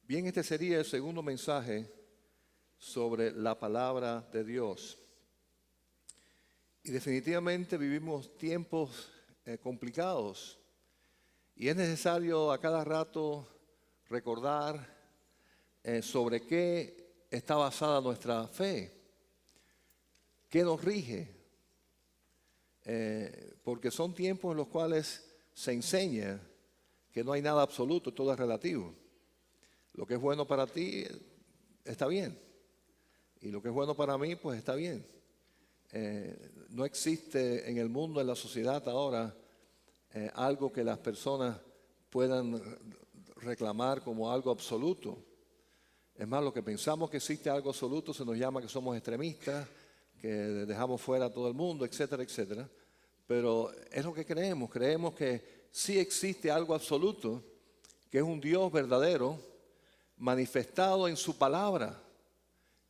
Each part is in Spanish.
Bien, este sería el segundo mensaje sobre la palabra de Dios. Y definitivamente vivimos tiempos complicados y es necesario a cada rato recordar sobre qué está basada nuestra fe, qué nos rige, porque son tiempos en los cuales se enseña que no hay nada absoluto, todo es relativo. Lo que es bueno para ti está bien y lo que es bueno para mí pues está bien. No existe en el mundo, en la sociedad ahora, algo que las personas puedan reclamar como algo absoluto. Es más, lo que pensamos que existe algo absoluto se nos llama que somos extremistas, que dejamos fuera a todo el mundo, etcétera, etcétera. Pero es lo que creemos. Creemos que sí existe algo absoluto, que es un Dios verdadero, manifestado en su palabra,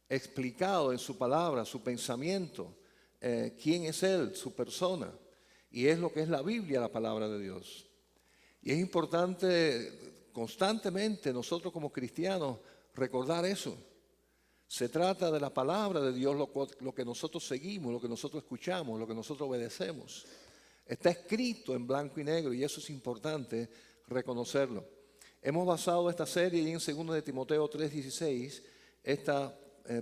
explicado en su palabra, su pensamiento, quién es Él, su persona. Y es lo que es la Biblia, la palabra de Dios. Y es importante constantemente nosotros como cristianos recordar eso. Se trata de la palabra de Dios, lo que nosotros seguimos, lo que nosotros escuchamos, lo que nosotros obedecemos. Está escrito en blanco y negro y eso es importante reconocerlo. Hemos basado esta serie en 2 de Timoteo 3:16, esta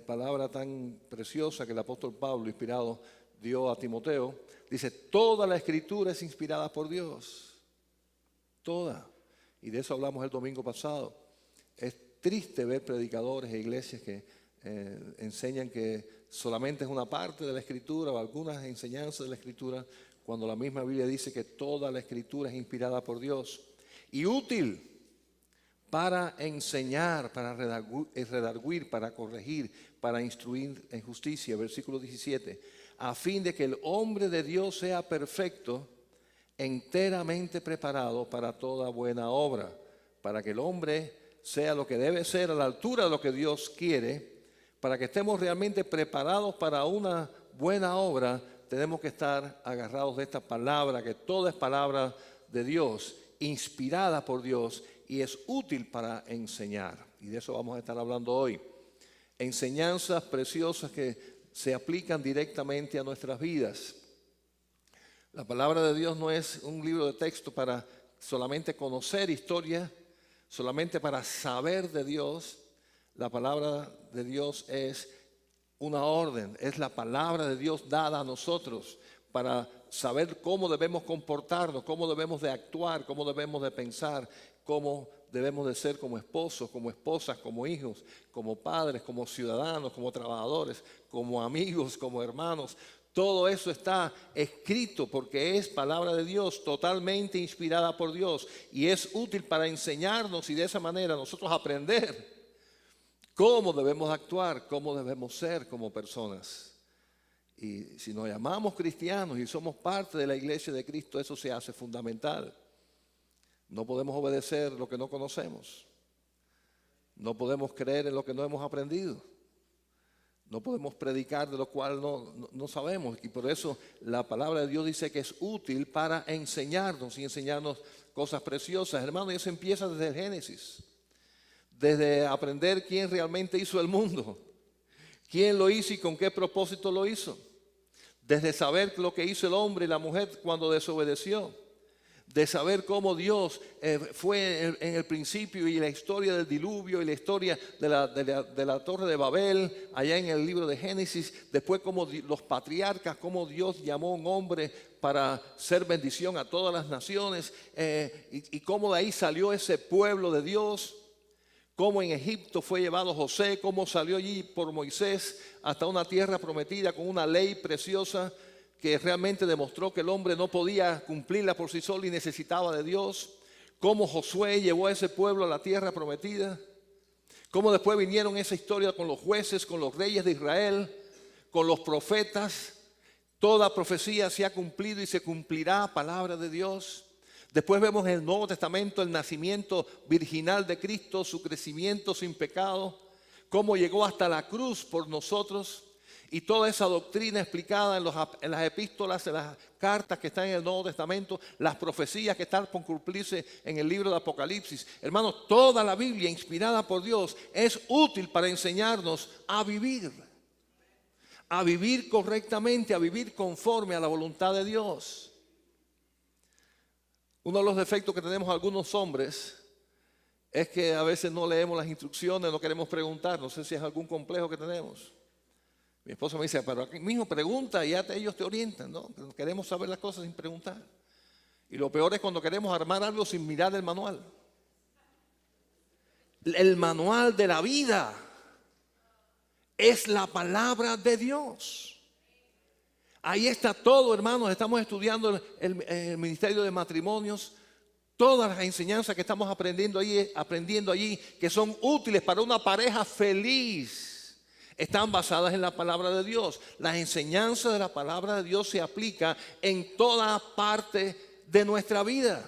palabra tan preciosa que el apóstol Pablo, inspirado, dio a Timoteo. Dice, toda la escritura es inspirada por Dios. Toda. Y de eso hablamos el domingo pasado. Es triste ver predicadores e iglesias que enseñan que solamente es una parte de la escritura o algunas enseñanzas de la escritura, cuando la misma Biblia dice que toda la escritura es inspirada por Dios y útil para enseñar, para redarguir, para corregir, para instruir en justicia. Versículo 17, a fin de que el hombre de Dios sea perfecto, enteramente preparado para toda buena obra, para que el hombre sea lo que debe ser a la altura de lo que Dios quiere. Para que estemos realmente preparados para una buena obra, tenemos que estar agarrados de esta palabra, que toda es palabra de Dios, inspirada por Dios y es útil para enseñar. Y de eso vamos a estar hablando hoy. Enseñanzas preciosas que se aplican directamente a nuestras vidas. La palabra de Dios no es un libro de texto para solamente conocer historia, solamente para saber de Dios. La palabra de Dios es una orden, es la palabra de Dios dada a nosotros para saber cómo debemos comportarnos, cómo debemos de actuar, cómo debemos de pensar, cómo debemos de ser como esposos, como esposas, como hijos, como padres, como ciudadanos, como trabajadores, como amigos, como hermanos. Todo eso está escrito porque es palabra de Dios, totalmente inspirada por Dios y es útil para enseñarnos y de esa manera nosotros aprender cómo debemos actuar, cómo debemos ser como personas. Y si nos llamamos cristianos y somos parte de la iglesia de Cristo, eso se hace fundamental. No podemos obedecer lo que no conocemos. No podemos creer en lo que no hemos aprendido. No podemos predicar de lo cual no sabemos. Y por eso la palabra de Dios dice que es útil para enseñarnos y enseñarnos cosas preciosas. Hermano, y eso empieza desde el Génesis. Desde aprender quién realmente hizo el mundo, quién lo hizo y con qué propósito lo hizo. Desde saber lo que hizo el hombre y la mujer cuando desobedeció. De saber cómo Dios fue en el principio y la historia del diluvio y la historia de la torre de Babel, allá en el libro de Génesis. Después cómo los patriarcas, cómo Dios llamó a un hombre para ser bendición a todas las naciones. Y cómo de ahí salió ese pueblo de Dios. Cómo en Egipto fue llevado José, cómo salió allí por Moisés hasta una tierra prometida con una ley preciosa que realmente demostró que el hombre no podía cumplirla por sí solo y necesitaba de Dios. Cómo Josué llevó a ese pueblo a la tierra prometida. Cómo después vinieron esa historia con los jueces, con los reyes de Israel, con los profetas. Toda profecía se ha cumplido y se cumplirá, palabra de Dios. Después vemos en el Nuevo Testamento el nacimiento virginal de Cristo, su crecimiento sin pecado, cómo llegó hasta la cruz por nosotros y toda esa doctrina explicada en las epístolas, en las cartas que están en el Nuevo Testamento, las profecías que están por cumplirse en el libro de Apocalipsis. Hermanos, toda la Biblia inspirada por Dios es útil para enseñarnos a vivir correctamente, a vivir conforme a la voluntad de Dios. Uno de los defectos que tenemos algunos hombres es que a veces no leemos las instrucciones, no queremos preguntar. No sé si es algún complejo que tenemos. Mi esposo me dice, pero aquí mismo pregunta y ya ellos te orientan, ¿no? Queremos saber las cosas sin preguntar. Y lo peor es cuando queremos armar algo sin mirar el manual. El manual de la vida es la palabra de Dios. Ahí está todo, hermanos. Estamos estudiando el Ministerio de Matrimonios. Todas las enseñanzas que estamos aprendiendo allí, que son útiles para una pareja feliz, están basadas en la palabra de Dios. Las enseñanzas de la palabra de Dios se aplican en toda parte de nuestra vida.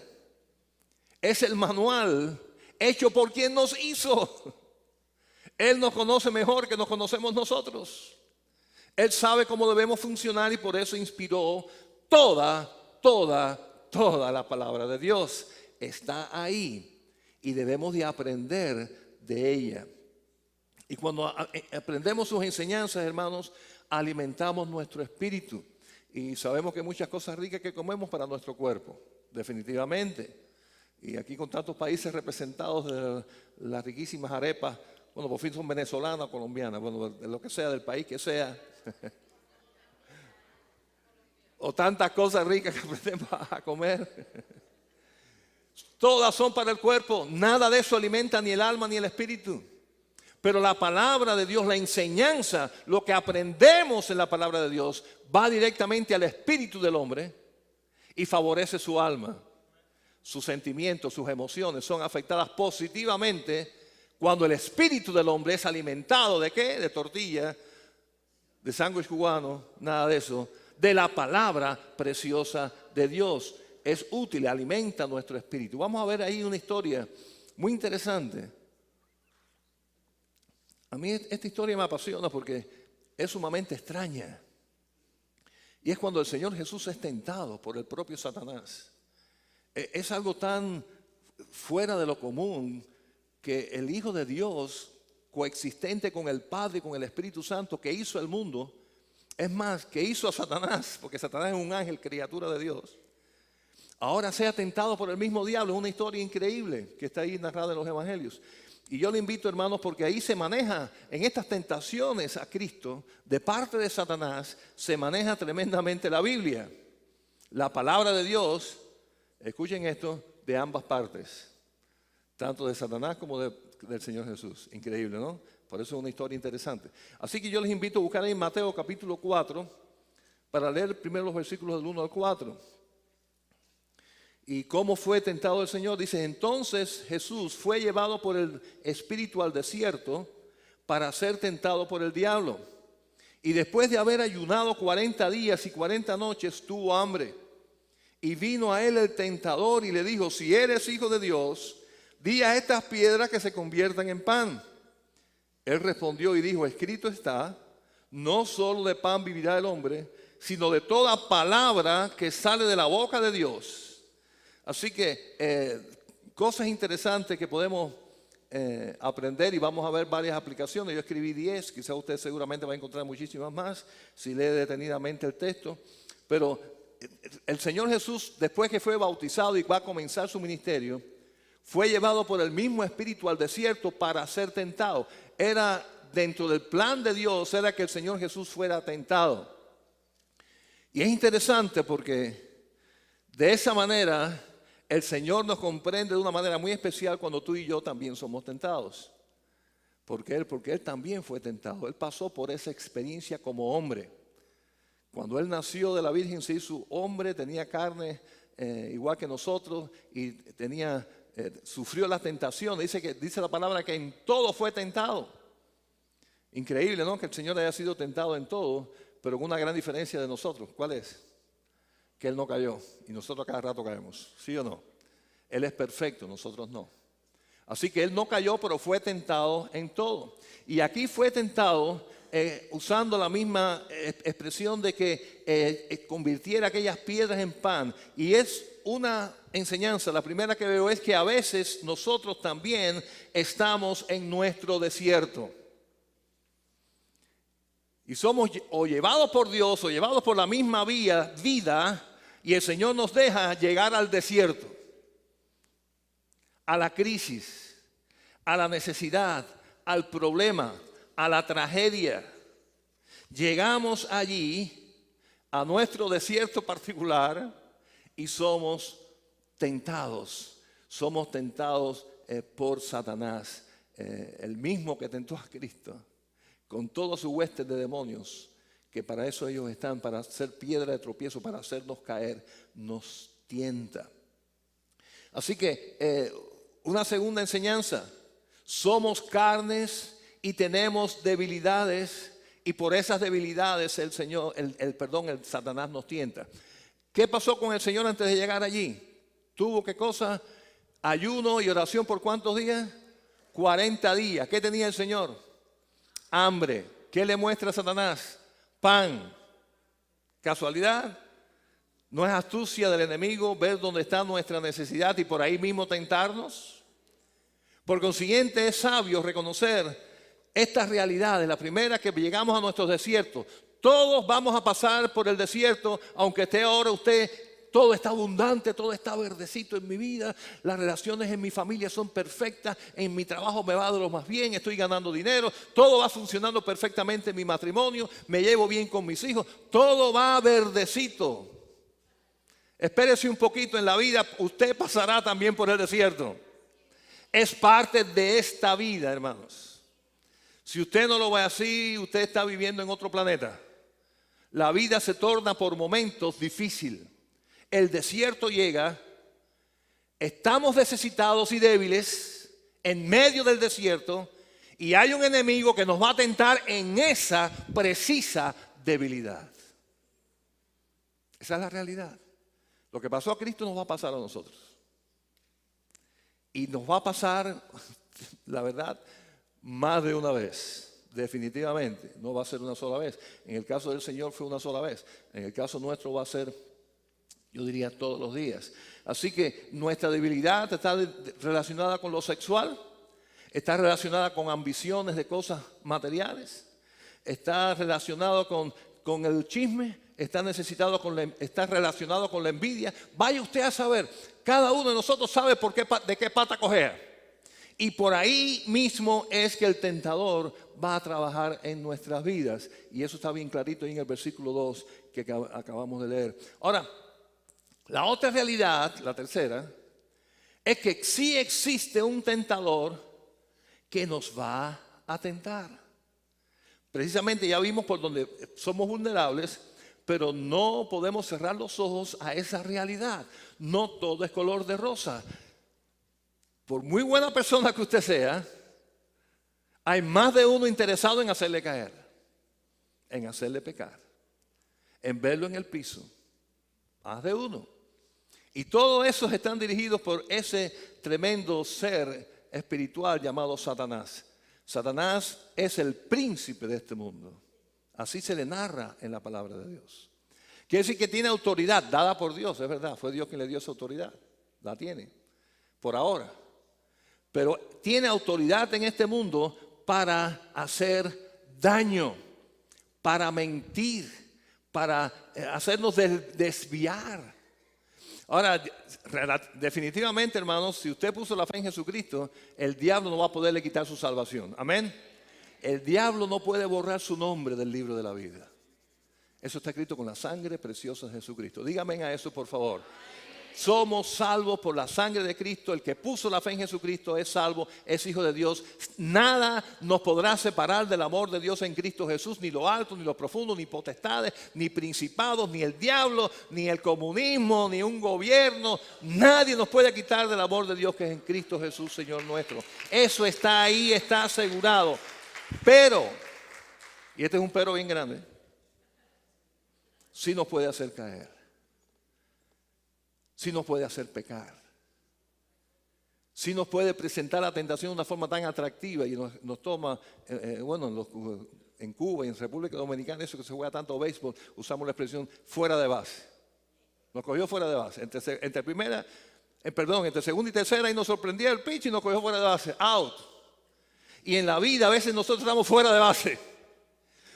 Es el manual hecho por quien nos hizo. Él nos conoce mejor que nos conocemos nosotros. Él sabe cómo debemos funcionar y por eso inspiró toda la palabra de Dios. Está ahí y debemos de aprender de ella. Y cuando aprendemos sus enseñanzas, hermanos, alimentamos nuestro espíritu. Y sabemos que hay muchas cosas ricas que comemos para nuestro cuerpo, definitivamente. Y aquí con tantos países representados de las riquísimas arepas, bueno, por fin son venezolanas o colombianas, bueno, de lo que sea, del país que sea. O tantas cosas ricas que aprendemos a comer. Todas son para el cuerpo, nada de eso alimenta ni el alma ni el espíritu. Pero la palabra de Dios, la enseñanza, lo que aprendemos en la palabra de Dios, va directamente al espíritu del hombre y favorece su alma. Sus sentimientos, sus emociones son afectadas positivamente cuando el espíritu del hombre es alimentado ¿de qué? De tortilla, de sándwich cubano, nada de eso. De la palabra preciosa de Dios. Es útil, alimenta nuestro espíritu. Vamos a ver ahí una historia muy interesante. A mí esta historia me apasiona porque es sumamente extraña. Y es cuando el Señor Jesús es tentado por el propio Satanás. Es algo tan fuera de lo común que el Hijo de Dios, coexistente con el Padre y con el Espíritu Santo, que hizo el mundo, es más, que hizo a Satanás, porque Satanás es un ángel, criatura de Dios, ahora sea tentado por el mismo diablo. Es una historia increíble que está ahí narrada en los evangelios. Y yo le invito, hermanos, porque ahí se maneja, en estas tentaciones a Cristo, de parte de Satanás, se maneja tremendamente la Biblia. La palabra de Dios, escuchen esto, de ambas partes. Tanto de Satanás como del Señor Jesús. Increíble, ¿no? Por eso es una historia interesante. Así que yo les invito a buscar ahí en Mateo capítulo 4, para leer primero los versículos del 1 al 4. ¿Y cómo fue tentado el Señor? Dice, entonces Jesús fue llevado por el Espíritu al desierto para ser tentado por el diablo. Y después de haber ayunado 40 días y 40 noches, tuvo hambre. Y vino a él el tentador y le dijo, si eres hijo de Dios, di a estas piedras que se conviertan en pan. Él respondió y dijo, escrito está, no solo de pan vivirá el hombre, sino de toda palabra que sale de la boca de Dios. Así que cosas interesantes que podemos aprender y vamos a ver varias aplicaciones. Yo escribí 10, quizá usted seguramente va a encontrar muchísimas más si lee detenidamente el texto. Pero el Señor Jesús, después que fue bautizado y va a comenzar su ministerio, fue llevado por el mismo Espíritu al desierto para ser tentado. Era dentro del plan de Dios, era que el Señor Jesús fuera tentado. Y es interesante porque de esa manera el Señor nos comprende de una manera muy especial cuando tú y yo también somos tentados. ¿Por qué? Porque Él también fue tentado. Él pasó por esa experiencia como hombre. Cuando Él nació de la Virgen se hizo hombre, tenía carne igual que nosotros y sufrió las tentaciones. Dice la palabra que en todo fue tentado. Increíble, ¿no? Que el Señor haya sido tentado en todo, pero con una gran diferencia de nosotros. ¿Cuál es? Que Él no cayó y nosotros cada rato caemos, ¿sí o no? Él es perfecto, nosotros no. Así que Él no cayó, pero fue tentado en todo. Y aquí fue tentado usando la misma expresión de que convirtiera aquellas piedras en pan. Y es una enseñanza, la primera que veo es que a veces nosotros también estamos en nuestro desierto. Y somos o llevados por Dios o llevados por la misma vida, y el Señor nos deja llegar al desierto, a la crisis, a la necesidad, al problema, a la tragedia. Llegamos allí, a nuestro desierto particular, y somos tentados. Somos tentados por Satanás, el mismo que tentó a Cristo, con todo su hueste de demonios, que para eso ellos están, para ser piedra de tropiezo, para hacernos caer, nos tienta. Así que una segunda enseñanza: somos carnes y tenemos debilidades, y por esas debilidades el Satanás nos tienta. ¿Qué pasó con el Señor antes de llegar allí? ¿Tuvo qué cosa? Ayuno y oración por ¿cuántos días? 40 días. ¿Qué tenía el Señor? Hambre. ¿Qué le muestra a Satanás? Pan. ¿Casualidad? ¿No es astucia del enemigo ver dónde está nuestra necesidad y por ahí mismo tentarnos? Por consiguiente, es sabio reconocer estas realidades. La primera, que llegamos a nuestros desiertos. Todos vamos a pasar por el desierto, aunque esté ahora usted, todo está abundante, todo está verdecito en mi vida, las relaciones en mi familia son perfectas, en mi trabajo me va de lo más bien, estoy ganando dinero, todo va funcionando perfectamente en mi matrimonio, me llevo bien con mis hijos, todo va verdecito. Espérese un poquito en la vida, usted pasará también por el desierto. Es parte de esta vida, hermanos. Si usted no lo ve así, usted está viviendo en otro planeta. La vida se torna por momentos difícil. El desierto llega, estamos necesitados y débiles en medio del desierto, y hay un enemigo que nos va a tentar en esa precisa debilidad. Esa es la realidad. Lo que pasó a Cristo nos va a pasar a nosotros. Y nos va a pasar, la verdad, más de una vez. Definitivamente, no va a ser una sola vez. En el caso del Señor fue una sola vez. En el caso nuestro va a ser, yo diría, todos los días. Así que nuestra debilidad está relacionada con lo sexual, está relacionada con ambiciones de cosas materiales, está relacionado con el chisme, está relacionado con la envidia. Vaya usted a saber, cada uno de nosotros sabe de qué pata coger. Y por ahí mismo es que el tentador va a trabajar en nuestras vidas. Y eso está bien clarito ahí en el versículo 2 que acabamos de leer. Ahora, la otra realidad, la tercera, es que sí existe un tentador que nos va a tentar. Precisamente ya vimos por donde somos vulnerables, pero no podemos cerrar los ojos a esa realidad. No todo es color de rosa. Por muy buena persona que usted sea, hay más de uno interesado en hacerle caer, en hacerle pecar, en verlo en el piso. Más de uno. Y todos esos están dirigidos por ese tremendo ser espiritual llamado Satanás. Satanás es el príncipe de este mundo. Así se le narra en la palabra de Dios. Quiere decir que tiene autoridad dada por Dios, es verdad. Fue Dios quien le dio esa autoridad. La tiene, por ahora. Pero tiene autoridad en este mundo para hacer daño, para mentir, para hacernos desviar. Ahora, definitivamente, hermanos, si usted puso la fe en Jesucristo, el diablo no va a poderle quitar su salvación. Amén. El diablo no puede borrar su nombre del libro de la vida. Eso está escrito con la sangre preciosa de Jesucristo. Dígame a eso, por favor. Somos salvos por la sangre de Cristo. El que puso la fe en Jesucristo es salvo, es hijo de Dios. Nada nos podrá separar del amor de Dios en Cristo Jesús, ni lo alto, ni lo profundo, ni potestades, ni principados, ni el diablo, ni el comunismo, ni un gobierno. Nadie nos puede quitar del amor de Dios que es en Cristo Jesús, Señor nuestro. Eso está ahí, está asegurado. Pero, y este es un pero bien grande, sí nos puede hacer caer. Sí nos puede hacer pecar. Sí nos puede presentar la tentación de una forma tan atractiva y nos toma, en Cuba y en República Dominicana, eso que se juega tanto béisbol, usamos la expresión fuera de base. Nos cogió fuera de base. Entre segunda y tercera y nos sorprendía el pitch y nos cogió fuera de base. Out. Y en la vida a veces nosotros estamos fuera de base.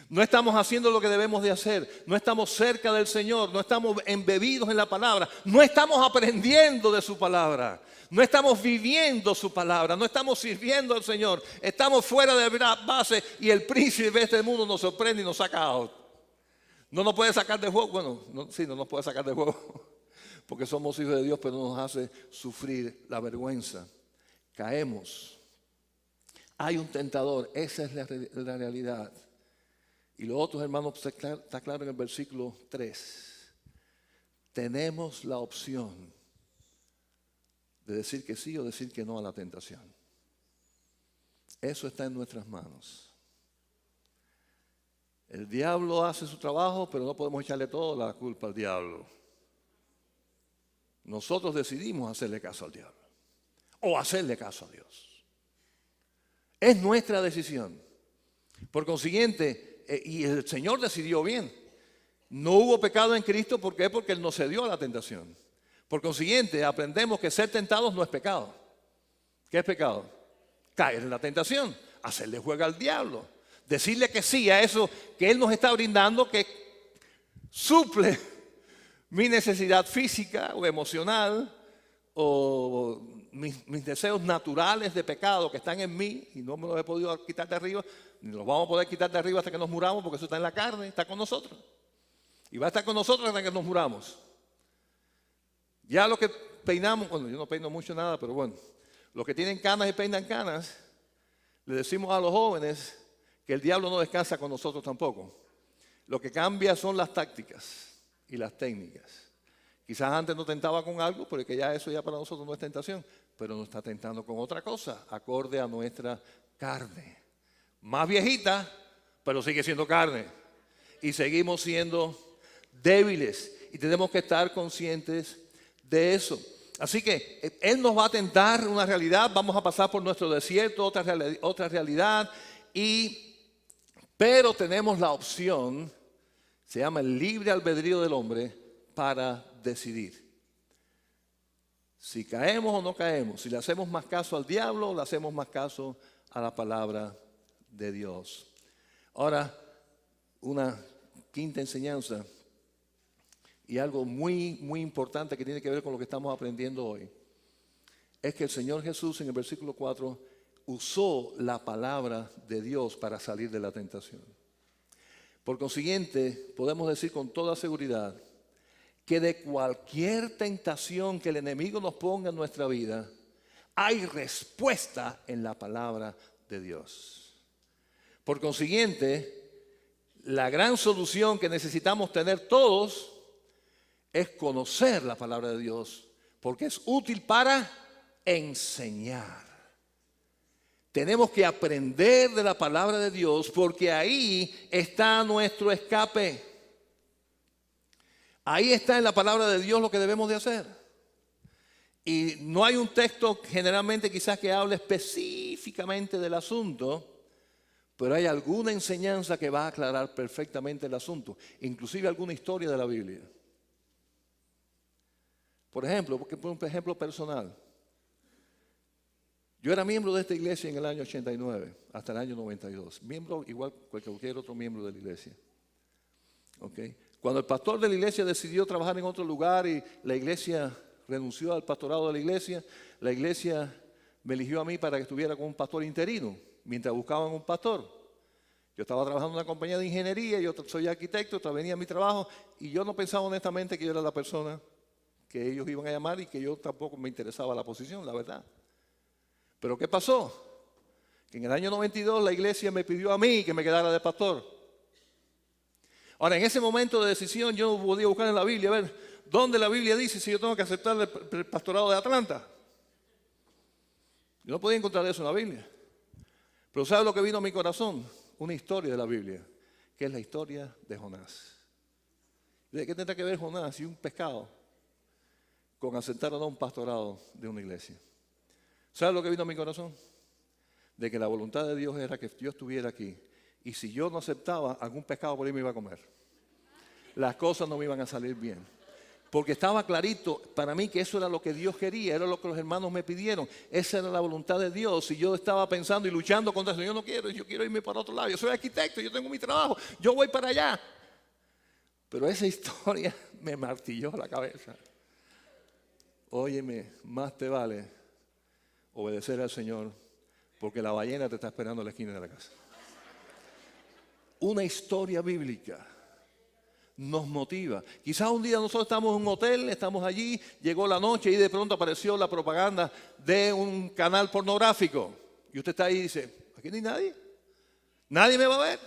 No estamos haciendo lo que debemos de hacer. No estamos cerca del Señor. No estamos embebidos en la palabra. No estamos aprendiendo de su palabra. No estamos viviendo su palabra. No estamos sirviendo al Señor. Estamos fuera de base y el príncipe de este mundo nos sorprende y nos saca out. No nos puede sacar de juego. Bueno, no nos puede sacar de juego. Porque somos hijos de Dios, pero nos hace sufrir la vergüenza. Caemos. Hay un tentador. Esa es la realidad. Y lo otro, hermanos, está claro en el versículo 3. Tenemos la opción de decir que sí o decir que no a la tentación. Eso está en nuestras manos. El diablo hace su trabajo, pero no podemos echarle toda la culpa al diablo. Nosotros decidimos hacerle caso al diablo o hacerle caso a Dios. Es nuestra decisión. Por consiguiente, y el Señor decidió bien. No hubo pecado en Cristo, ¿por qué? Porque Él nos cedió a la tentación. Por consiguiente, aprendemos que ser tentados no es pecado. ¿Qué es pecado? Caer en la tentación, hacerle juego al diablo, decirle que sí a eso que Él nos está brindando, que suple mi necesidad física o emocional o mis deseos naturales de pecado que están en mí y no me los he podido quitar de arriba, ni los vamos a poder quitar de arriba hasta que nos muramos, porque eso está en la carne, está con nosotros. Y va a estar con nosotros hasta que nos muramos. Ya los que peinamos, bueno, yo no peino mucho nada, pero bueno, los que tienen canas y peinan canas, le decimos a los jóvenes que el diablo no descansa con nosotros tampoco. Lo que cambia son las tácticas y las técnicas. Quizás antes nos tentaba con algo, porque ya eso ya para nosotros no es tentación, pero nos está tentando con otra cosa, acorde a nuestra carne. Más viejita, pero sigue siendo carne. Y seguimos siendo débiles. Y tenemos que estar conscientes de eso. Así que Él nos va a tentar una realidad, vamos a pasar por nuestro desierto, otra realidad, pero tenemos la opción, se llama el libre albedrío del hombre, para decidir. Si caemos o no caemos, si le hacemos más caso al diablo o le hacemos más caso a la palabra de Dios. Ahora, una quinta enseñanza y algo muy, muy importante que tiene que ver con lo que estamos aprendiendo hoy, es que el Señor Jesús en el versículo 4 usó la palabra de Dios para salir de la tentación. Por consiguiente, podemos decir con toda seguridad que de cualquier tentación que el enemigo nos ponga en nuestra vida, hay respuesta en la palabra de Dios. Por consiguiente, la gran solución que necesitamos tener todos es conocer la palabra de Dios, porque es útil para enseñar. Tenemos que aprender de la palabra de Dios, porque ahí está nuestro escape. Ahí está en la palabra de Dios lo que debemos de hacer. Y no hay un texto generalmente quizás que hable específicamente del asunto, pero hay alguna enseñanza que va a aclarar perfectamente el asunto, inclusive alguna historia de la Biblia. Por ejemplo, un ejemplo personal. Yo era miembro de esta iglesia en el año 89, hasta el año 92. Miembro igual que cualquier otro miembro de la iglesia. ¿Okay? Cuando el pastor de la iglesia decidió trabajar en otro lugar y la iglesia renunció al pastorado de la iglesia me eligió a mí para que estuviera con un pastor interino, mientras buscaban un pastor. Yo estaba trabajando en una compañía de ingeniería, yo soy arquitecto, venía a mi trabajo y yo no pensaba honestamente que yo era la persona que ellos iban a llamar y que yo tampoco me interesaba la posición, la verdad. Pero ¿qué pasó? Que en el año 92 la iglesia me pidió a mí que me quedara de pastor. Ahora, en ese momento de decisión yo podía buscar en la Biblia, a ver, ¿dónde la Biblia dice si yo tengo que aceptar el pastorado de Atlanta? Yo no podía encontrar eso en la Biblia. Pero ¿sabe lo que vino a mi corazón? Una historia de la Biblia, que es la historia de Jonás. ¿De qué tendrá que ver Jonás y un pescado con aceptar o no un pastorado de una iglesia? ¿Sabe lo que vino a mi corazón? De que la voluntad de Dios era que yo estuviera aquí Y si yo no aceptaba, algún pescado por ahí me iba a comer. Las cosas no me iban a salir bien. Porque estaba clarito para mí que eso era lo que Dios quería, era lo que los hermanos me pidieron. Esa era la voluntad de Dios. Y yo estaba pensando y luchando contra eso. Yo no quiero, yo quiero irme para otro lado. Yo soy arquitecto, yo tengo mi trabajo, yo voy para allá. Pero esa historia me martilló la cabeza. Óyeme, más te vale obedecer al Señor, porque la ballena te está esperando en la esquina de la casa. Una historia bíblica nos motiva. Quizás un día nosotros estamos en un hotel, estamos allí, llegó la noche y de pronto apareció la propaganda de un canal pornográfico. Y usted está ahí y dice, aquí no hay nadie. Nadie me va a ver.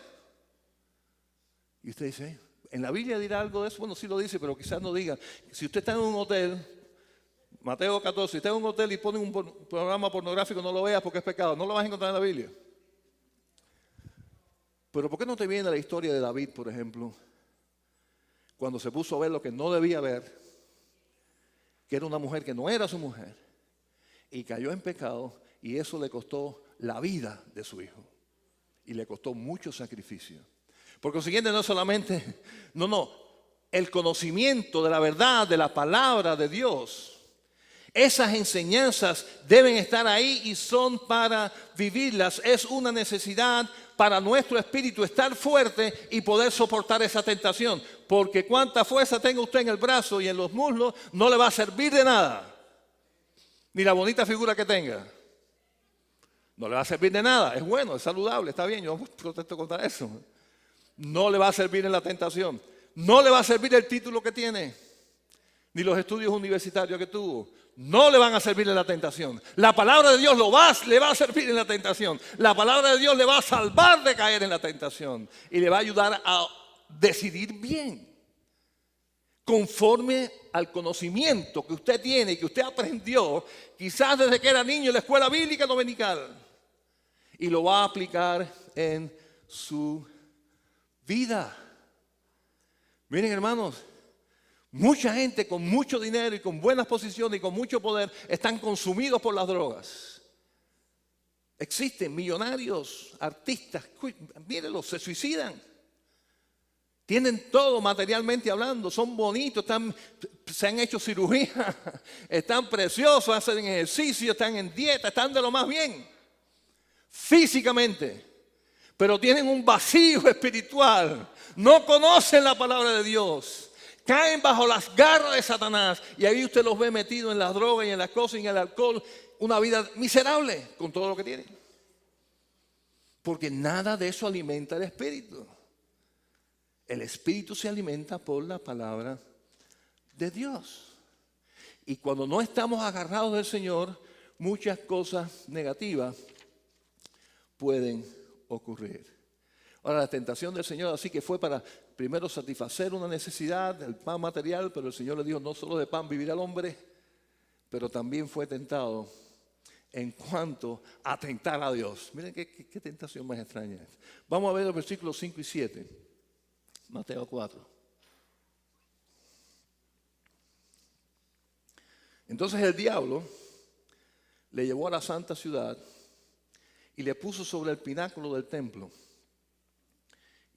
Y usted dice, ¿en la Biblia dirá algo de eso? Bueno, sí lo dice, pero quizás no diga. Si usted está en un hotel, Mateo 14, si está en un hotel y pone un programa pornográfico, no lo veas porque es pecado. No lo vas a encontrar en la Biblia. Pero ¿por qué no te viene la historia de David, por ejemplo? Cuando se puso a ver lo que no debía ver, que era una mujer que no era su mujer, y cayó en pecado, y eso le costó la vida de su hijo. Y le costó mucho sacrificio. Por consiguiente, no solamente, el conocimiento de la verdad, de la palabra de Dios, esas enseñanzas deben estar ahí y son para vivirlas. Es una necesidad para nuestro espíritu estar fuerte y poder soportar esa tentación. Porque cuánta fuerza tenga usted en el brazo y en los muslos, no le va a servir de nada. Ni la bonita figura que tenga. No le va a servir de nada. Es bueno, es saludable, está bien, yo protesto contra eso. No le va a servir en la tentación. No le va a servir el título que tiene, ni los estudios universitarios que tuvo. No le van a servir en la tentación. La palabra de Dios le va a servir en la tentación. La palabra de Dios le va a salvar de caer en la tentación. Y le va a ayudar a decidir bien. Conforme al conocimiento que usted tiene y que usted aprendió, quizás desde que era niño en la escuela bíblica dominical. Y lo va a aplicar en su vida. Miren, hermanos. Mucha gente con mucho dinero y con buenas posiciones y con mucho poder están consumidos por las drogas. Existen millonarios, artistas, mírenlos, se suicidan. Tienen todo materialmente hablando, son bonitos, se han hecho cirugía, están preciosos, hacen ejercicio, están en dieta, están de lo más bien, físicamente. Pero tienen un vacío espiritual, no conocen la palabra de Dios. Caen bajo las garras de Satanás y ahí usted los ve metidos en las drogas y en las cosas y en el alcohol. Una vida miserable con todo lo que tienen. Porque nada de eso alimenta el espíritu. El espíritu se alimenta por la palabra de Dios. Y cuando no estamos agarrados del Señor, muchas cosas negativas pueden ocurrir. Ahora, la tentación del Señor así que fue para primero satisfacer una necesidad, el pan material, pero el Señor le dijo, no solo de pan vivirá el hombre, pero también fue tentado en cuanto a tentar a Dios. Miren qué tentación más extraña es. Vamos a ver los versículos 5 y 7, Mateo 4. Entonces el diablo le llevó a la santa ciudad y le puso sobre el pináculo del templo.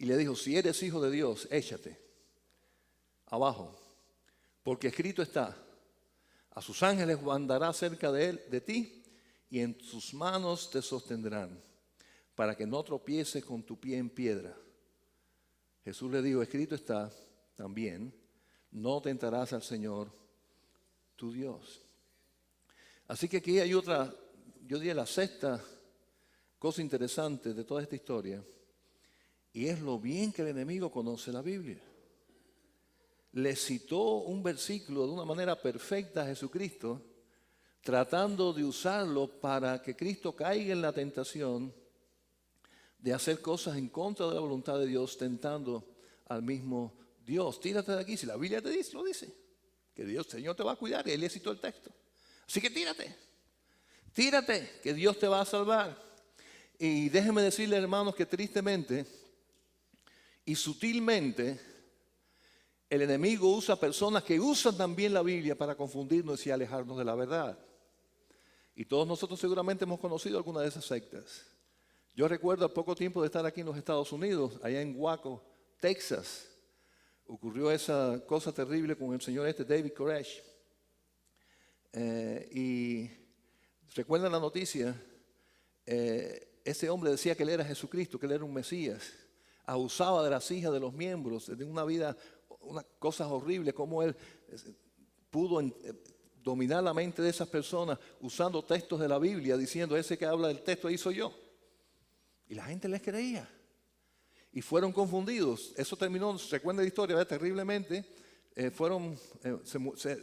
Y le dijo, si eres hijo de Dios, échate abajo, porque escrito está, a sus ángeles mandará cerca de ti, y en sus manos te sostendrán, para que no tropieces con tu pie en piedra. Jesús le dijo, escrito está también, no tentarás al Señor tu Dios. Así que aquí hay otra, yo diría la sexta cosa interesante de toda esta historia. Y es lo bien que el enemigo conoce la Biblia. Le citó un versículo de una manera perfecta a Jesucristo, tratando de usarlo para que Cristo caiga en la tentación de hacer cosas en contra de la voluntad de Dios, tentando al mismo Dios. Tírate de aquí, si la Biblia te dice, lo dice, que Dios, Señor, te va a cuidar, y Él le citó el texto. Así que tírate, que Dios te va a salvar. Y déjenme decirle, hermanos, que tristemente y sutilmente el enemigo usa personas que usan también la Biblia para confundirnos y alejarnos de la verdad. Y todos nosotros seguramente hemos conocido alguna de esas sectas. Yo recuerdo al poco tiempo de estar aquí en los Estados Unidos, allá en Waco, Texas, ocurrió esa cosa terrible con el señor David Koresh. Y recuerdan la noticia, ese hombre decía que él era Jesucristo, que él era un Mesías. Abusaba de las hijas de los miembros, de una vida, unas cosas horribles, como él pudo dominar la mente de esas personas usando textos de la Biblia, diciendo, ese que habla del texto ahí soy yo. Y la gente les creía. Y fueron confundidos. Eso terminó, se cuenta la historia, ¿verdad? Terriblemente.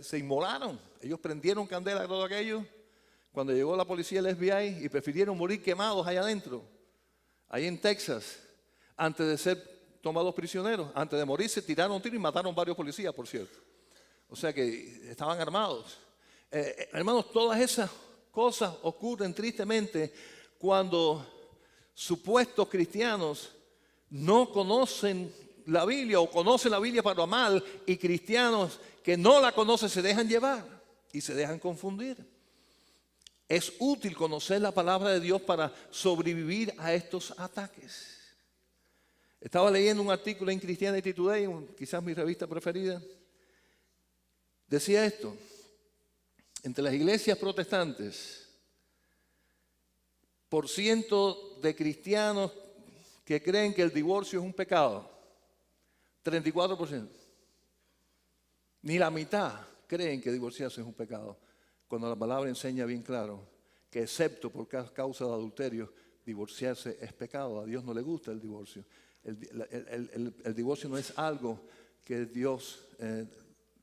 Se inmolaron. Ellos prendieron candela a todo aquello. Cuando llegó la policía y el FBI y prefirieron morir quemados allá adentro, ahí en Texas, antes de ser tomados prisioneros. Antes de morir se tiraron un tiro y mataron varios policías, por cierto. O sea que estaban armados. Hermanos, todas esas cosas ocurren tristemente cuando supuestos cristianos no conocen la Biblia o conocen la Biblia para lo mal, y cristianos que no la conocen se dejan llevar y se dejan confundir. Es útil conocer la palabra de Dios para sobrevivir a estos ataques. Estaba leyendo un artículo en Christianity Today, quizás mi revista preferida. Decía esto: entre las iglesias protestantes, por ciento de cristianos que creen que el divorcio es un pecado, 34%. Ni la mitad creen que divorciarse es un pecado, cuando la palabra enseña bien claro que excepto por causa de adulterio, divorciarse es pecado. A Dios no le gusta el divorcio. El divorcio no es algo que Dios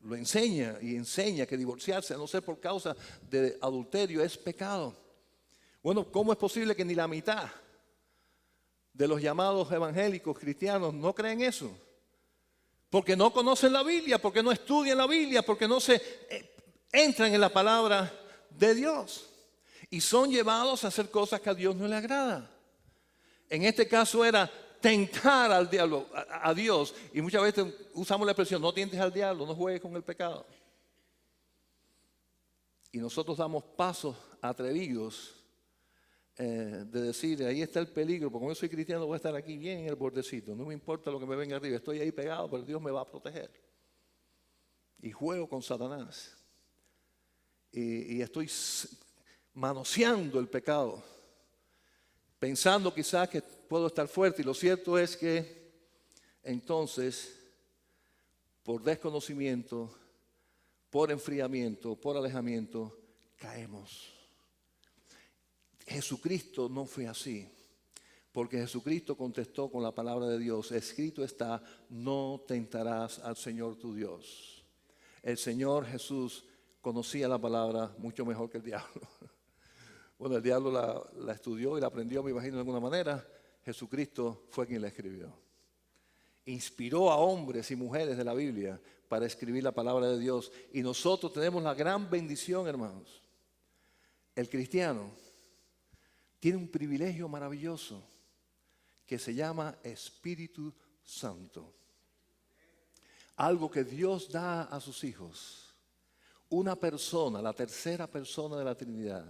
lo enseña, y enseña que divorciarse, a no ser por causa de adulterio, es pecado. Bueno, ¿cómo es posible que ni la mitad de los llamados evangélicos cristianos no creen eso? Porque no conocen la Biblia, porque no estudian la Biblia, porque no se entran en la palabra de Dios y son llevados a hacer cosas que a Dios no le agrada. En este caso era tentar al diablo, a Dios, y muchas veces usamos la expresión, no tientes al diablo, no juegues con el pecado. Y nosotros damos pasos atrevidos de decir, ahí está el peligro, porque como yo soy cristiano voy a estar aquí bien en el bordecito, no me importa lo que me venga arriba, estoy ahí pegado, pero Dios me va a proteger. Y juego con Satanás. Y estoy manoseando el pecado, pensando quizás que puedo estar fuerte. Y lo cierto es que entonces, por desconocimiento, por enfriamiento, por alejamiento, caemos. Jesucristo no fue así, porque Jesucristo contestó con la palabra de Dios. Escrito está, no tentarás al Señor tu Dios. El Señor Jesús conocía la palabra mucho mejor que el diablo. Bueno, el diablo la estudió y la aprendió, me imagino, de alguna manera. Jesucristo fue quien la escribió. Inspiró a hombres y mujeres de la Biblia para escribir la palabra de Dios. Y nosotros tenemos la gran bendición, hermanos. El cristiano tiene un privilegio maravilloso que se llama Espíritu Santo. Algo que Dios da a sus hijos. Una persona, la tercera persona de la Trinidad.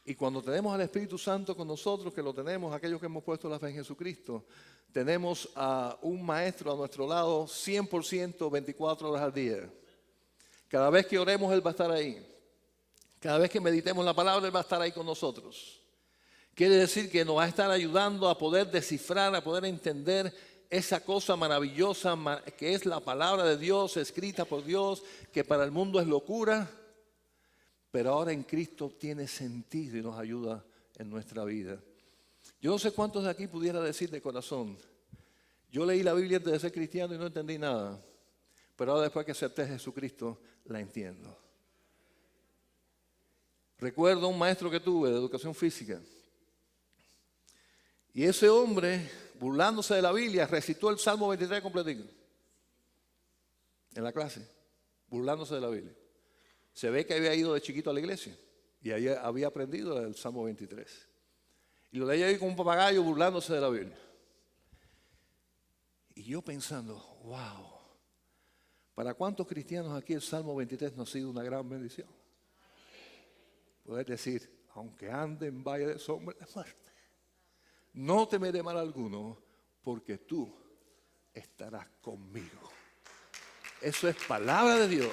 Y cuando tenemos al Espíritu Santo con nosotros, que lo tenemos, aquellos que hemos puesto la fe en Jesucristo, tenemos a un maestro a nuestro lado 100%, 24 horas al día. Cada vez que oremos, Él va a estar ahí. Cada vez que meditemos la palabra, Él va a estar ahí con nosotros. Quiere decir que nos va a estar ayudando a poder descifrar, a poder entender esa cosa maravillosa que es la palabra de Dios, escrita por Dios, que para el mundo es locura, pero ahora en Cristo tiene sentido y nos ayuda en nuestra vida. Yo no sé cuántos de aquí pudiera decir de corazón, yo leí la Biblia antes de ser cristiano y no entendí nada, pero ahora después que acepté a Jesucristo, la entiendo. Recuerdo un maestro que tuve de educación física, y ese hombre, burlándose de la Biblia, recitó el Salmo 23 completito en la clase, burlándose de la Biblia. Se ve que había ido de chiquito a la iglesia y ahí había aprendido el Salmo 23. Y lo leía ahí como un papagayo burlándose de la Biblia. Y yo pensando, wow, ¿para cuántos cristianos aquí el Salmo 23 no ha sido una gran bendición? Poder decir, aunque ande en valle de sombra de muerte, no temeré mal alguno, porque tú estarás conmigo. Eso es palabra de Dios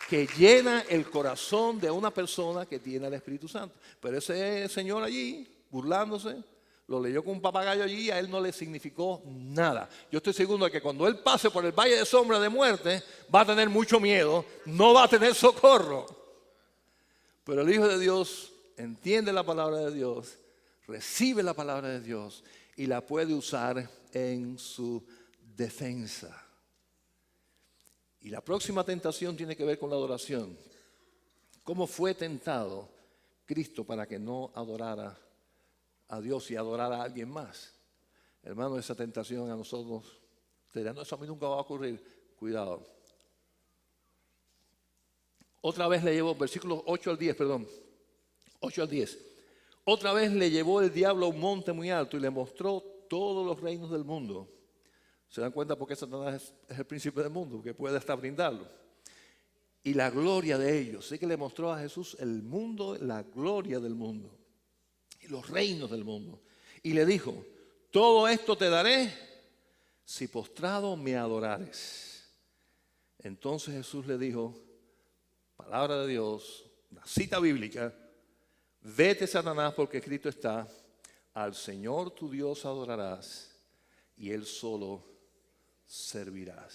que llena el corazón de una persona que tiene el Espíritu Santo. Pero ese señor allí, burlándose, lo leyó con un papagayo allí y a él no le significó nada. Yo estoy seguro de que cuando él pase por el valle de sombra de muerte, va a tener mucho miedo, no va a tener socorro. Pero el Hijo de Dios entiende la palabra de Dios, recibe la palabra de Dios y la puede usar en su defensa. Y la próxima tentación tiene que ver con la adoración. ¿Cómo fue tentado Cristo para que no adorara a Dios y adorara a alguien más? Hermano, esa tentación a nosotros, te dirán, no, eso a mí nunca va a ocurrir. Cuidado. Otra vez le llevó, versículos 8 al 10, perdón. 8 al 10. Otra vez le llevó el diablo a un monte muy alto y le mostró todos los reinos del mundo. ¿Se dan cuenta por qué Satanás es el príncipe del mundo? Que puede hasta brindarlo. Y la gloria de ellos. Sí que le mostró a Jesús el mundo, la gloria del mundo. Y los reinos del mundo. Y le dijo, todo esto te daré si postrado me adorares. Entonces Jesús le dijo, palabra de Dios, una cita bíblica, vete Satanás porque escrito está, al Señor tu Dios adorarás y Él solo servirás.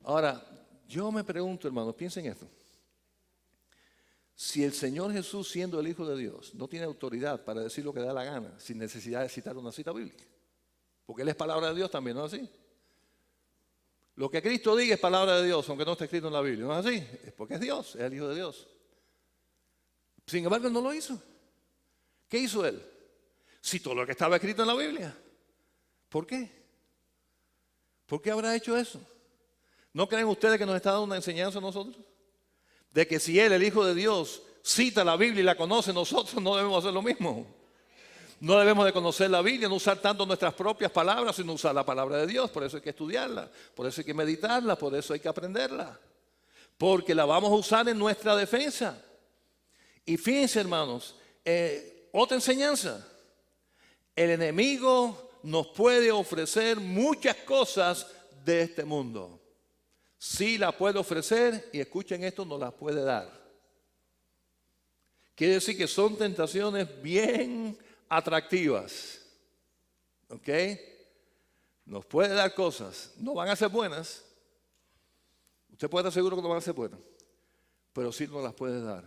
Ahora, yo me pregunto, hermanos, piensen esto. Si el Señor Jesús, siendo el Hijo de Dios, no tiene autoridad para decir lo que da la gana, sin necesidad de citar una cita bíblica, porque Él es palabra de Dios también, ¿no es así? Lo que Cristo diga es palabra de Dios, aunque no esté escrito en la Biblia, ¿no es así? Es porque es Dios, es el Hijo de Dios. Sin embargo, Él no lo hizo. ¿Qué hizo Él? Citó lo que estaba escrito en la Biblia. ¿Por qué? ¿Por qué habrá hecho eso? ¿No creen ustedes que nos está dando una enseñanza a nosotros? De que si Él, el Hijo de Dios, cita la Biblia y la conoce, nosotros no debemos hacer lo mismo. No debemos de conocer la Biblia, no usar tanto nuestras propias palabras, sino usar la palabra de Dios. Por eso hay que estudiarla, por eso hay que meditarla, por eso hay que aprenderla. Porque la vamos a usar en nuestra defensa. Y fíjense, hermanos, otra enseñanza. El enemigo nos puede ofrecer muchas cosas de este mundo. Sí las puede ofrecer y escuchen esto, nos las puede dar. Quiere decir que son tentaciones bien atractivas. ¿Ok? Nos puede dar cosas. No van a ser buenas. Usted puede estar seguro que no van a ser buenas. Pero sí nos las puede dar.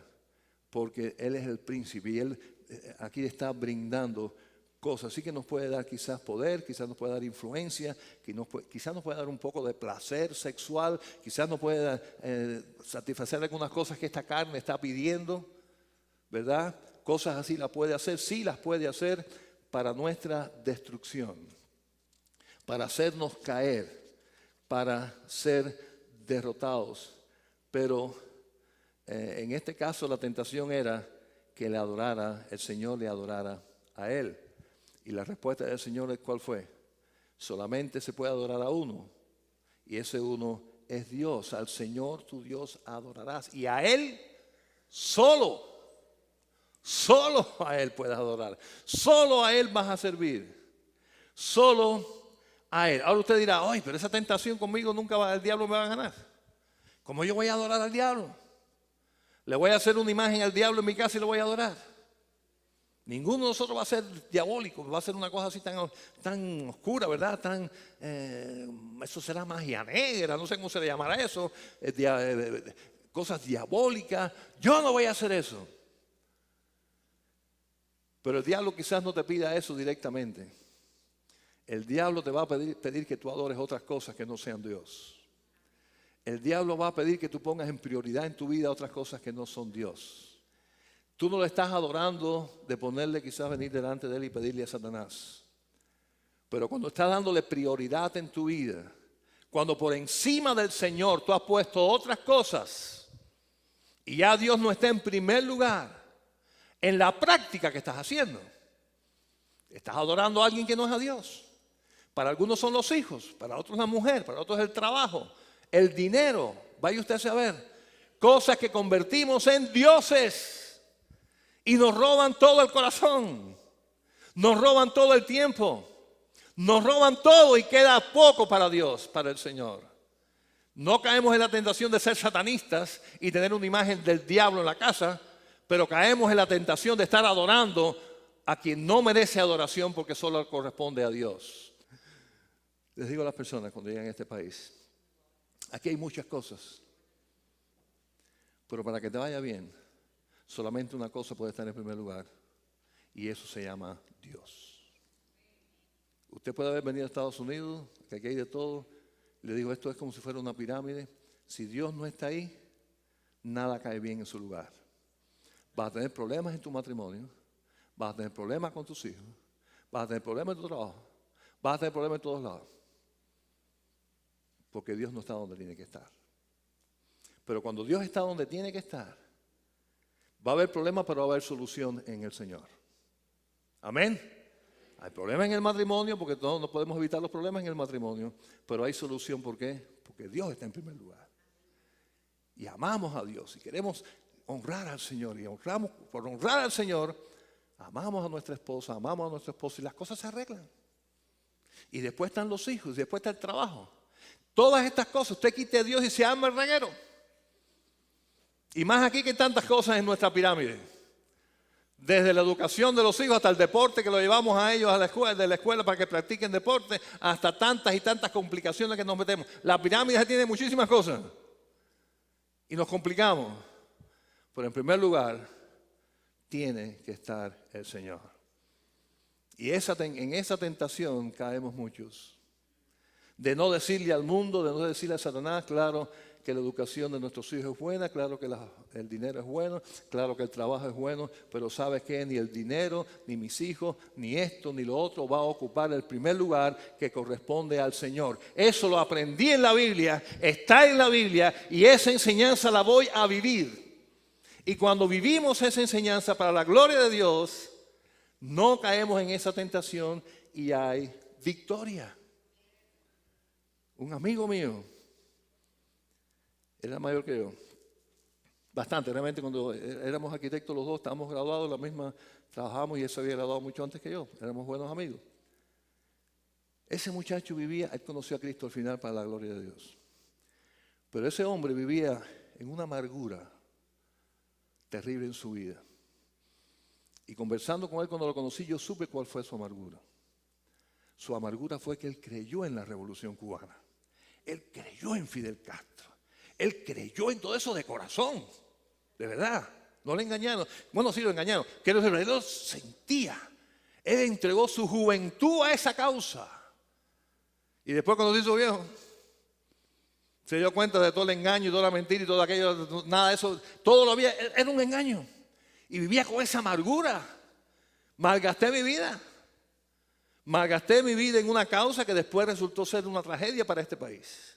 Porque Él es el príncipe y Él aquí está brindando cosas. Así que nos puede dar quizás poder, quizás nos puede dar influencia, quizás nos puede dar un poco de placer sexual, quizás nos puede dar, satisfacer algunas cosas que esta carne está pidiendo, ¿verdad? Cosas así las puede hacer, sí las puede hacer para nuestra destrucción, para hacernos caer, para ser derrotados. Pero en este caso la tentación era que le adorara, el Señor le adorara a Él. Y la respuesta del Señor, ¿cuál fue? Solamente se puede adorar a uno. Y ese uno es Dios. Al Señor tu Dios adorarás. Y a Él solo a Él puedes adorar. Solo a Él vas a servir. Solo a Él. Ahora usted dirá, ay, pero esa tentación conmigo el diablo me va a ganar. ¿Cómo yo voy a adorar al diablo? Le voy a hacer una imagen al diablo en mi casa y lo voy a adorar. Ninguno de nosotros va a ser diabólico, va a ser una cosa así tan oscura, ¿verdad? Eso será magia negra, no sé cómo se le llamará eso, cosas diabólicas. Yo no voy a hacer eso. Pero el diablo quizás no te pida eso directamente. El diablo te va a pedir que tú adores otras cosas que no sean Dios. El diablo va a pedir que tú pongas en prioridad en tu vida otras cosas que no son Dios. Tú no le estás adorando de ponerle quizás venir delante de Él y pedirle a Satanás. Pero cuando estás dándole prioridad en tu vida, cuando por encima del Señor tú has puesto otras cosas y ya Dios no está en primer lugar en la práctica que estás haciendo, estás adorando a alguien que no es a Dios. Para algunos son los hijos, para otros la mujer, para otros el trabajo, el dinero. Vaya usted a saber, cosas que convertimos en dioses. Y nos roban todo el corazón. Nos roban todo el tiempo. Nos roban todo y queda poco para Dios, para el Señor. No caemos en la tentación de ser satanistas y tener una imagen del diablo en la casa, pero caemos en la tentación de estar adorando a quien no merece adoración porque solo corresponde a Dios. Les digo a las personas cuando llegan a este país, aquí hay muchas cosas, pero para que te vaya bien, solamente una cosa puede estar en primer lugar, y eso se llama Dios. Usted puede haber venido a Estados Unidos, que aquí hay de todo. Le digo, esto es como si fuera una pirámide. Si Dios no está ahí, nada cae bien en su lugar. Vas a tener problemas en tu matrimonio, vas a tener problemas con tus hijos, vas a tener problemas en tu trabajo, vas a tener problemas en todos lados. Porque Dios no está donde tiene que estar. Pero cuando Dios está donde tiene que estar, va a haber problemas, pero va a haber solución en el Señor. Amén. Hay problemas en el matrimonio porque no podemos evitar los problemas en el matrimonio, pero hay solución. ¿Por qué? Porque Dios está en primer lugar. Y amamos a Dios y queremos honrar al Señor. Y por honrar al Señor, amamos a nuestra esposa, amamos a nuestro esposo y las cosas se arreglan. Y después están los hijos, y después está el trabajo. Todas estas cosas, usted quite a Dios y se arma el reguero. Y más aquí que tantas cosas en nuestra pirámide. Desde la educación de los hijos hasta el deporte que lo llevamos a ellos a la escuela, de la escuela para que practiquen deporte, hasta tantas y tantas complicaciones que nos metemos. La pirámide tiene muchísimas cosas y nos complicamos. Pero en primer lugar, tiene que estar el Señor. Y en esa tentación caemos muchos. De no decirle al mundo, de no decirle a Satanás, claro, que la educación de nuestros hijos es buena, claro que el dinero es bueno, claro que el trabajo es bueno, pero ¿sabes qué? Ni el dinero, ni mis hijos, ni esto, ni lo otro va a ocupar el primer lugar que corresponde al Señor. Eso lo aprendí en la Biblia, está en la Biblia y esa enseñanza la voy a vivir. Y cuando vivimos esa enseñanza para la gloria de Dios, no caemos en esa tentación y hay victoria. Un amigo mío, era mayor que yo, bastante, realmente cuando éramos arquitectos los dos, estábamos graduados, la misma, trabajamos y él se había graduado mucho antes que yo, éramos buenos amigos. Ese muchacho vivía, él conoció a Cristo al final para la gloria de Dios. Pero ese hombre vivía en una amargura terrible en su vida. Y conversando con él cuando lo conocí, yo supe cuál fue su amargura. Su amargura fue que él creyó en la Revolución Cubana. Él creyó en Fidel Castro. Él creyó en todo eso de corazón, de verdad, no le engañaron. Bueno, sí lo engañaron, que él lo sentía. Él entregó su juventud a esa causa. Y después cuando se hizo viejo, se dio cuenta de todo el engaño y toda la mentira y todo aquello, nada de eso, todo lo había, era un engaño. Y vivía con esa amargura. Malgasté mi vida. Malgasté mi vida en una causa que después resultó ser una tragedia para este país.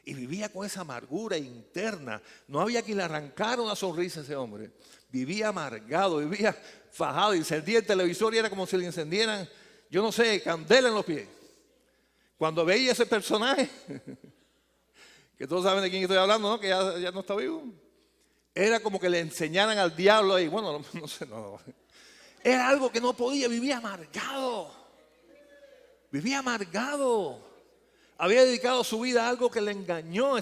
Y vivía con esa amargura interna. No había quien le arrancara una sonrisa a ese hombre. Vivía amargado, vivía fajado. Y encendía el televisor y era como si le encendieran, yo no sé, candela en los pies. Cuando veía ese personaje, que todos saben de quién estoy hablando, ¿no? Que ya no está vivo. Era como que le enseñaran al diablo ahí. Bueno, no sé, no. Era algo que no podía, vivía amargado. Vivía amargado. Había dedicado su vida a algo que le engañó.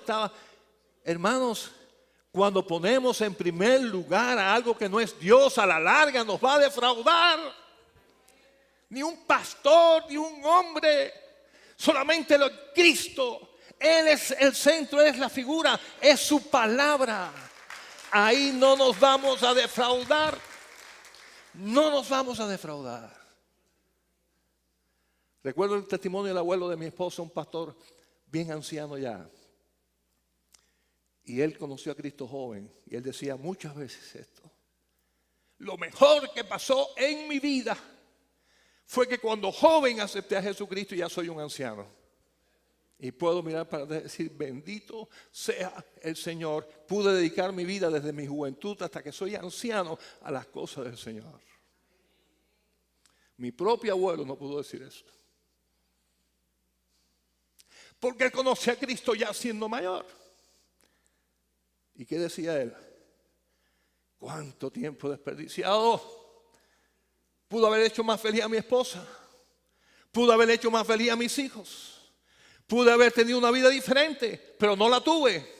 Hermanos, cuando ponemos en primer lugar a algo que no es Dios, a la larga nos va a defraudar. Ni un pastor, ni un hombre, solamente Cristo. Él es el centro, Él es la figura, es su palabra. Ahí no nos vamos a defraudar. No nos vamos a defraudar. Recuerdo el testimonio del abuelo de mi esposa, un pastor bien anciano ya. Y él conoció a Cristo joven. Y él decía muchas veces esto. Lo mejor que pasó en mi vida fue que cuando joven acepté a Jesucristo y ya soy un anciano. Y puedo mirar para decir, bendito sea el Señor. Pude dedicar mi vida desde mi juventud hasta que soy anciano a las cosas del Señor. Mi propio abuelo no pudo decir eso. Porque él conoce a Cristo ya siendo mayor. ¿Y qué decía él? ¿Cuánto tiempo desperdiciado? Pudo haber hecho más feliz a mi esposa. Pudo haber hecho más feliz a mis hijos. Pude haber tenido una vida diferente, pero no la tuve.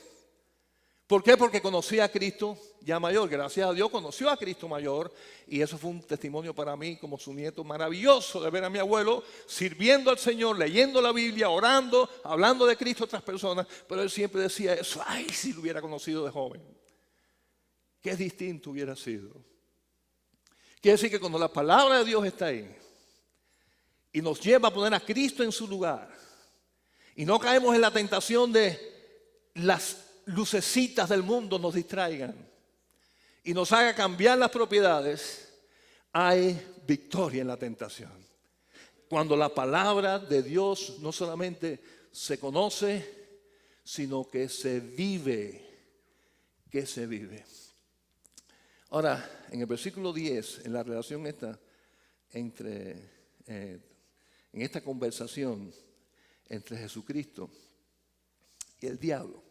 ¿Por qué? Porque conocí a Cristo ya mayor. Gracias a Dios conoció a Cristo mayor. Y eso fue un testimonio para mí como su nieto maravilloso de ver a mi abuelo sirviendo al Señor, leyendo la Biblia, orando, hablando de Cristo a otras personas. Pero él siempre decía eso. Ay, si lo hubiera conocido de joven. Qué distinto hubiera sido. Quiere decir que cuando la palabra de Dios está ahí y nos lleva a poner a Cristo en su lugar y no caemos en la tentación de las lucecitas del mundo nos distraigan y nos haga cambiar las propiedades, hay victoria en la tentación. Cuando la palabra de Dios no solamente se conoce, sino que se vive, Ahora, en el versículo 10, en la relación esta entre, en esta conversación entre Jesucristo y el diablo,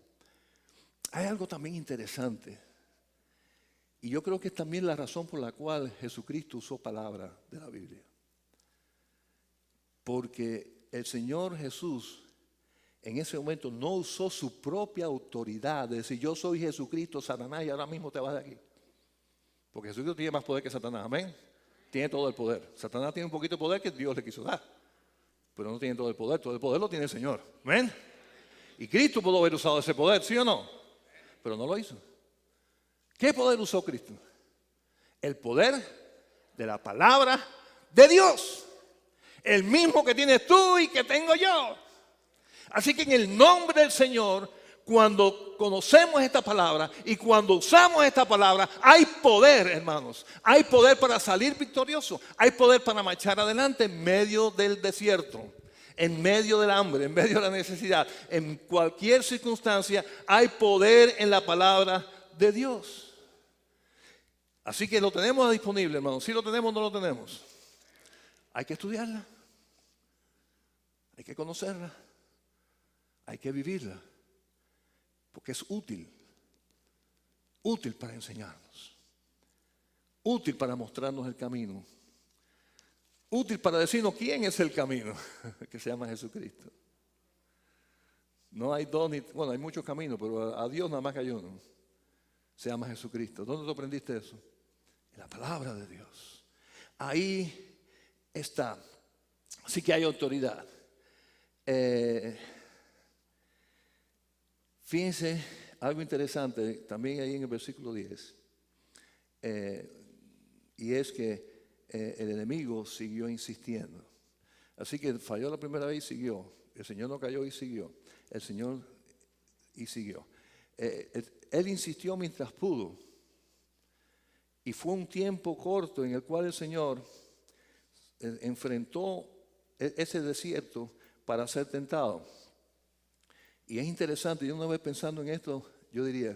hay algo también interesante. Y yo creo que es también la razón por la cual Jesucristo usó palabras de la Biblia. Porque el Señor Jesús en ese momento no usó su propia autoridad de decir, yo soy Jesucristo, Satanás, y ahora mismo te vas de aquí. Porque Jesucristo tiene más poder que Satanás, amén. Tiene todo el poder. Satanás tiene un poquito de poder que Dios le quiso dar. Pero no tiene todo el poder lo tiene el Señor, amén. Y Cristo pudo haber usado ese poder, ¿sí o no? Pero no lo hizo. ¿Qué poder usó Cristo? El poder de la palabra de Dios. El mismo que tienes tú y que tengo yo. Así que en el nombre del Señor, cuando conocemos esta palabra y cuando usamos esta palabra, hay poder, hermanos. Hay poder para salir victorioso. Hay poder para marchar adelante en medio del desierto, en medio del hambre, en medio de la necesidad. En cualquier circunstancia hay poder en la palabra de Dios. Así que lo tenemos disponible, hermanos. Si lo tenemos, no lo tenemos. Hay que estudiarla. Hay que conocerla. Hay que vivirla. Porque es útil. Útil para enseñarnos. Útil para mostrarnos el camino. Útil para decirnos quién es el camino, que se llama Jesucristo. No hay dos, bueno, hay muchos caminos, pero a Dios nada más que hay uno. Se llama Jesucristo. ¿Dónde tú aprendiste eso? En la palabra de Dios. Ahí está. Así que hay autoridad. Fíjense algo interesante también ahí en el versículo 10. Y es que el enemigo siguió insistiendo. Así que falló la primera vez y siguió. El Señor no cayó y siguió. El Señor y siguió. Él insistió mientras pudo. Y fue un tiempo corto en el cual el Señor enfrentó ese desierto para ser tentado. Y es interesante, yo una vez pensando en esto, yo diría,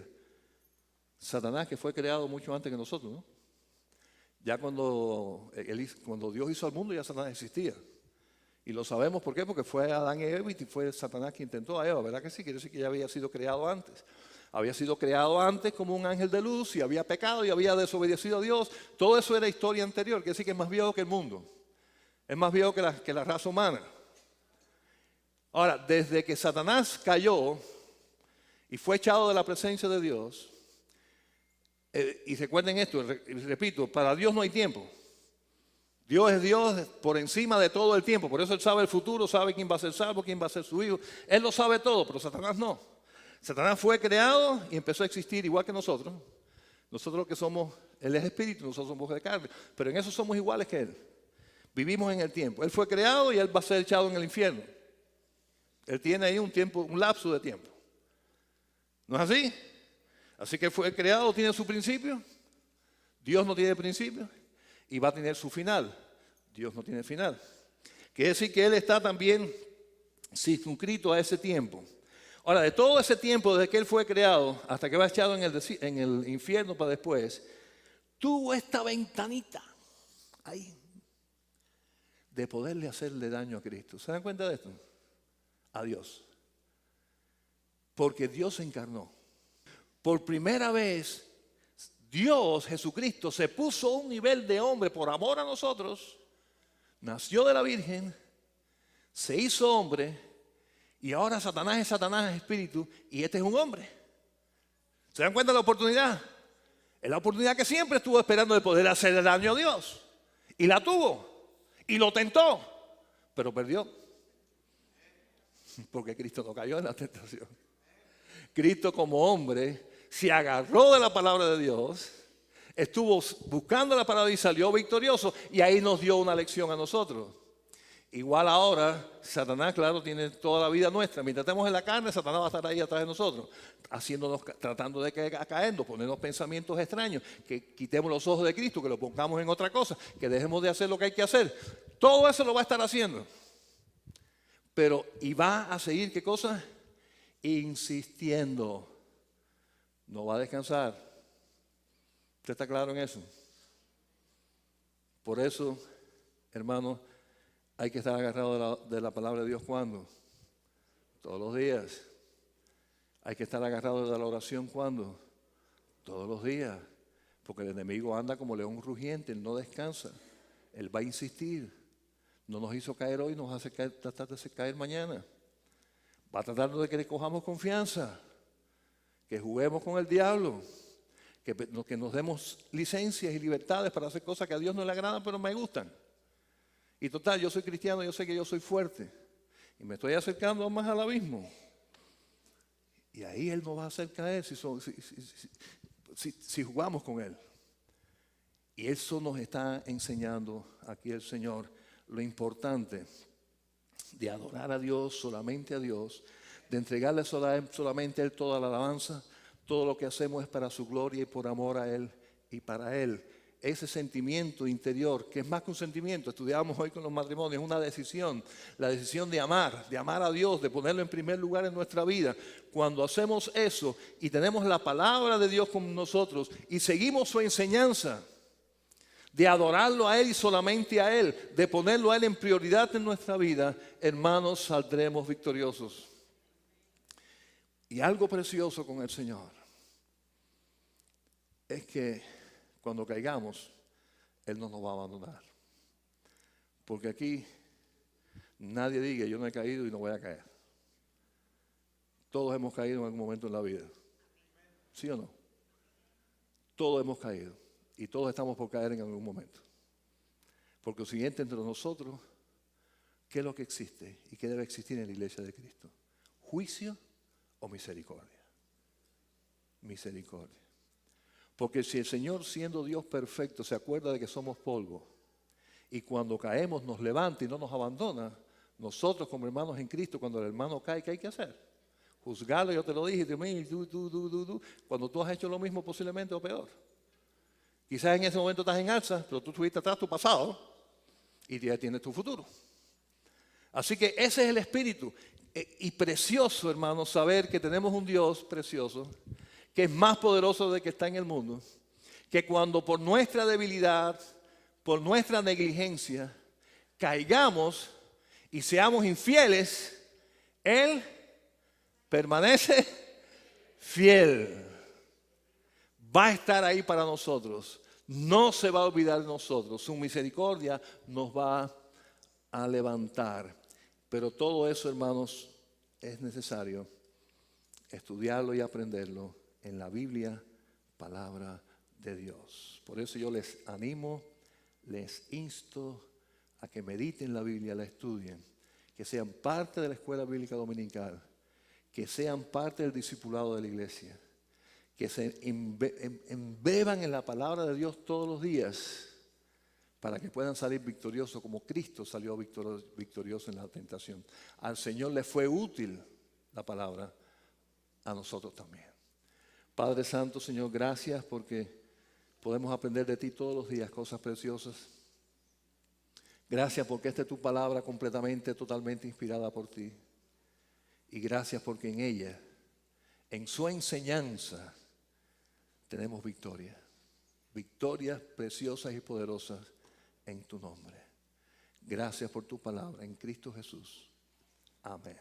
Satanás que fue creado mucho antes que nosotros, ¿no? Ya cuando Dios hizo al mundo ya Satanás existía. Y lo sabemos ¿por qué? Porque fue Adán y Eva y fue Satanás quien tentó a Eva, ¿verdad que sí? Quiere decir que ya había sido creado antes. Había sido creado antes como un ángel de luz y había pecado y había desobedecido a Dios. Todo eso era historia anterior, quiere decir que es más viejo que el mundo. Es más viejo que la raza humana. Ahora, desde que Satanás cayó y fue echado de la presencia de Dios, y recuerden esto, repito, para Dios no hay tiempo. Dios es Dios por encima de todo el tiempo. Por eso Él sabe el futuro, sabe quién va a ser salvo, quién va a ser su hijo. Él lo sabe todo, pero Satanás no. Satanás fue creado y empezó a existir igual que nosotros. Nosotros que somos, Él es espíritu, nosotros somos de carne. Pero en eso somos iguales que Él. Vivimos en el tiempo. Él fue creado y Él va a ser echado en el infierno. Él tiene ahí un tiempo, un lapso de tiempo. ¿No es así? Así que fue creado, tiene su principio. Dios no tiene principio. Y va a tener su final. Dios no tiene final. Quiere decir que Él está también circunscrito a ese tiempo. Ahora, de todo ese tiempo, desde que Él fue creado hasta que va echado en el infierno para después, tuvo esta ventanita ahí de poderle hacerle daño a Cristo. ¿Se dan cuenta de esto? A Dios. Porque Dios se encarnó. Por primera vez, Dios, Jesucristo, se puso a un nivel de hombre por amor a nosotros, nació de la Virgen, se hizo hombre, y ahora Satanás es espíritu, y este es un hombre. ¿Se dan cuenta de la oportunidad? Es la oportunidad que siempre estuvo esperando de poder hacerle daño a Dios. Y la tuvo, y lo tentó, pero perdió. Porque Cristo no cayó en la tentación. Cristo como hombre se agarró de la palabra de Dios, estuvo buscando la palabra y salió victorioso, y ahí nos dio una lección a nosotros. Igual ahora, Satanás, claro, tiene toda la vida nuestra. Mientras estemos en la carne, Satanás va a estar ahí atrás de nosotros, tratando de caernos, ponernos pensamientos extraños, que quitemos los ojos de Cristo, que lo pongamos en otra cosa, que dejemos de hacer lo que hay que hacer. Todo eso lo va a estar haciendo. Pero, y va a seguir, ¿qué cosa? Insistiendo. No va a descansar. ¿Usted está claro en eso? Por eso, hermano, hay que estar agarrado de la palabra de Dios. ¿Cuándo? Todos los días. Hay que estar agarrado de la oración. ¿Cuándo? Todos los días. Porque el enemigo anda como león rugiente, él no descansa. Él va a insistir. No nos hizo caer hoy, nos hace tratar de hacer caer mañana. Va a tratar de que le cojamos confianza, que juguemos con el diablo, que nos demos licencias y libertades para hacer cosas que a Dios no le agradan, pero me gustan. Y total, yo soy cristiano, yo sé que yo soy fuerte. Y me estoy acercando más al abismo. Y ahí Él nos va a hacer caer si jugamos con Él. Y eso nos está enseñando aquí el Señor, lo importante de adorar a Dios, solamente a Dios, de entregarle solamente a Él toda la alabanza. Todo lo que hacemos es para su gloria y por amor a Él y para Él. Ese sentimiento interior, que es más que un sentimiento, estudiábamos hoy con los matrimonios, es una decisión, la decisión de amar a Dios, de ponerlo en primer lugar en nuestra vida. Cuando hacemos eso y tenemos la palabra de Dios con nosotros y seguimos su enseñanza, de adorarlo a Él y solamente a Él, de ponerlo a Él en prioridad en nuestra vida, hermanos, saldremos victoriosos. Y algo precioso con el Señor es que cuando caigamos, Él no nos va a abandonar. Porque aquí nadie diga, yo no he caído y no voy a caer. Todos hemos caído en algún momento en la vida. ¿Sí o no? Todos hemos caído. Y todos estamos por caer en algún momento. Porque lo siguiente entre nosotros, ¿qué es lo que existe y qué debe existir en la iglesia de Cristo? ¿Juicio o misericordia? Misericordia. Porque si el Señor, siendo Dios perfecto, se acuerda de que somos polvo y cuando caemos nos levanta y no nos abandona, nosotros como hermanos en Cristo, cuando el hermano cae, ¿qué hay que hacer? Juzgarlo, yo te lo dije, cuando tú has hecho lo mismo posiblemente o peor. Quizás en ese momento estás en alza, pero tú tuviste atrás tu pasado y ya tienes tu futuro. Así que ese es el espíritu. Y precioso, hermanos, saber que tenemos un Dios precioso, que es más poderoso de que está en el mundo, que cuando por nuestra debilidad, por nuestra negligencia, caigamos y seamos infieles, Él permanece fiel. Va a estar ahí para nosotros. No se va a olvidar de nosotros. Su misericordia nos va a levantar. Pero todo eso, hermanos, es necesario estudiarlo y aprenderlo en la Biblia, palabra de Dios. Por eso yo les animo, les insto a que mediten la Biblia, la estudien, que sean parte de la escuela bíblica dominical, que sean parte del discipulado de la iglesia, que se embeban en la palabra de Dios todos los días para que puedan salir victoriosos como Cristo salió victorioso en la tentación. Al Señor le fue útil la palabra, a nosotros también. Padre Santo, Señor, gracias porque podemos aprender de ti todos los días cosas preciosas. Gracias porque esta es tu palabra completamente, totalmente inspirada por ti. Y gracias porque en ella, en su enseñanza, tenemos victoria. Victorias preciosas y poderosas en tu nombre. Gracias por tu palabra en Cristo Jesús. Amén.